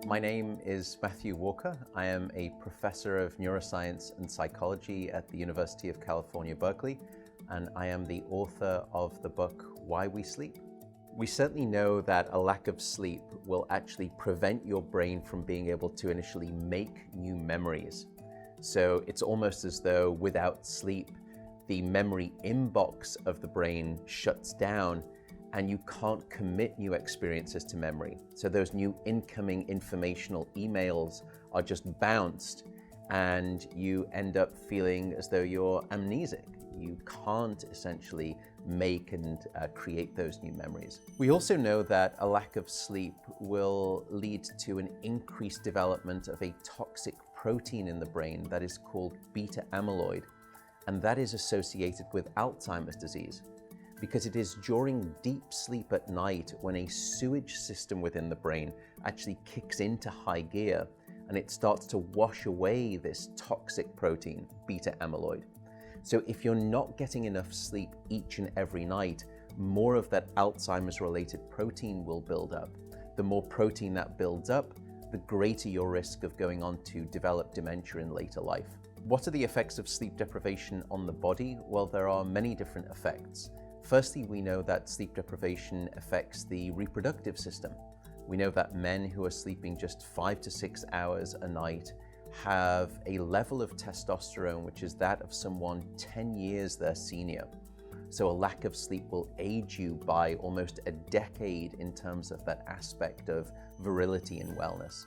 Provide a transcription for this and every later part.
My name is Matthew Walker. I am a professor of neuroscience and psychology at the University of California, Berkeley, and I am the author of the book, Why We Sleep. We certainly know that a lack of sleep will actually prevent your brain from being able to initially make new memories. So it's almost as though without sleep, the memory inbox of the brain shuts down and you can't commit new experiences to memory. So those new incoming informational emails are just bounced and you end up feeling as though you're amnesic. You can't essentially make and create those new memories. We also know that a lack of sleep will lead to an increased development of a toxic protein in the brain that is called beta amyloid, and that is associated with Alzheimer's disease, because it is during deep sleep at night when a sewage system within the brain actually kicks into high gear and it starts to wash away this toxic protein, beta amyloid. So if you're not getting enough sleep each and every night, more of that Alzheimer's related protein will build up. The more protein that builds up, the greater your risk of going on to develop dementia in later life. What are the effects of sleep deprivation on the body? Well, there are many different effects. Firstly, we know that sleep deprivation affects the reproductive system. We know that men who are sleeping just 5 to 6 hours a night have a level of testosterone which is that of someone 10 years their senior. So a lack of sleep will age you by almost a decade in terms of that aspect of virility and wellness.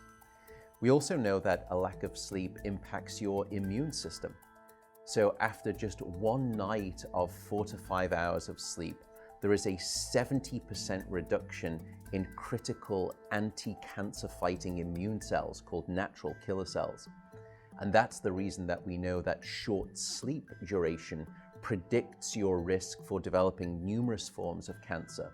We also know that a lack of sleep impacts your immune system. So after just one night of 4 to 5 hours of sleep, there is a 70% reduction in critical anti-cancer fighting immune cells called natural killer cells. And that's the reason that we know that short sleep duration predicts your risk for developing numerous forms of cancer.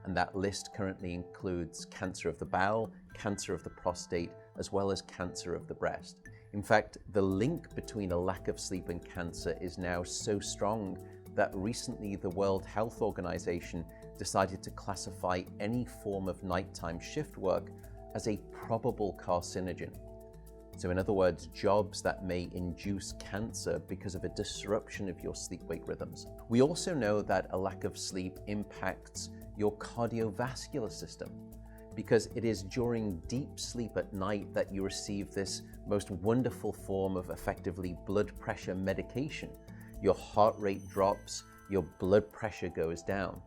And that list currently includes cancer of the bowel, cancer of the prostate, as well as cancer of the breast. In fact, the link between a lack of sleep and cancer is now so strong that recently the World Health Organization decided to classify any form of nighttime shift work as a probable carcinogen. So in other words, jobs that may induce cancer because of a disruption of your sleep-wake rhythms. We also know that a lack of sleep impacts your cardiovascular system, because it is during deep sleep at night that you receive this most wonderful form of effectively blood pressure medication. Your heart rate drops, your blood pressure goes down.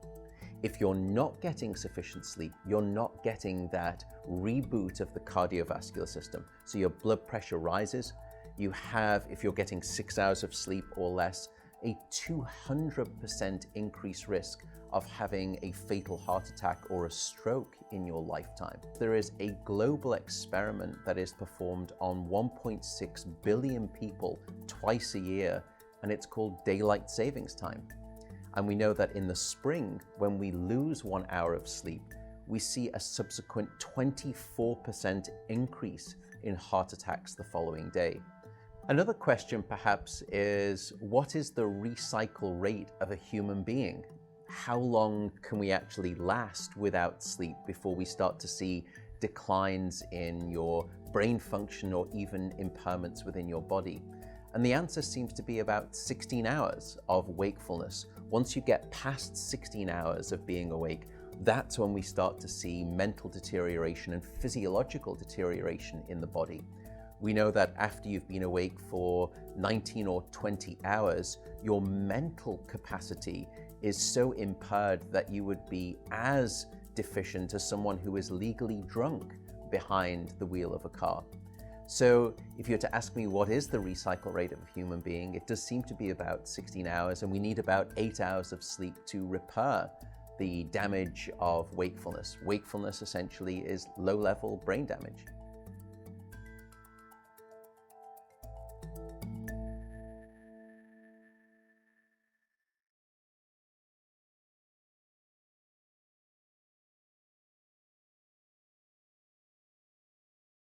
If you're not getting sufficient sleep, you're not getting that reboot of the cardiovascular system. So your blood pressure rises. You have, if you're getting 6 hours of sleep or less, a 200% increased risk of having a fatal heart attack or a stroke in your lifetime. There is a global experiment that is performed on 1.6 billion people twice a year, and it's called daylight savings time. And we know that in the spring, when we lose 1 hour of sleep, we see a subsequent 24% increase in heart attacks the following day. Another question perhaps is, what is the recycle rate of a human being? How long can we actually last without sleep before we start to see declines in your brain function or even impairments within your body? And the answer seems to be about 16 hours of wakefulness. Once you get past 16 hours of being awake, that's when we start to see mental deterioration and physiological deterioration in the body. We know that after you've been awake for 19 or 20 hours, your mental capacity is so impaired that you would be as deficient as someone who is legally drunk behind the wheel of a car. So if you were to ask me what is the recycle rate of a human being, it does seem to be about 16 hours, and we need about 8 hours of sleep to repair the damage of wakefulness. Wakefulness essentially is low-level brain damage.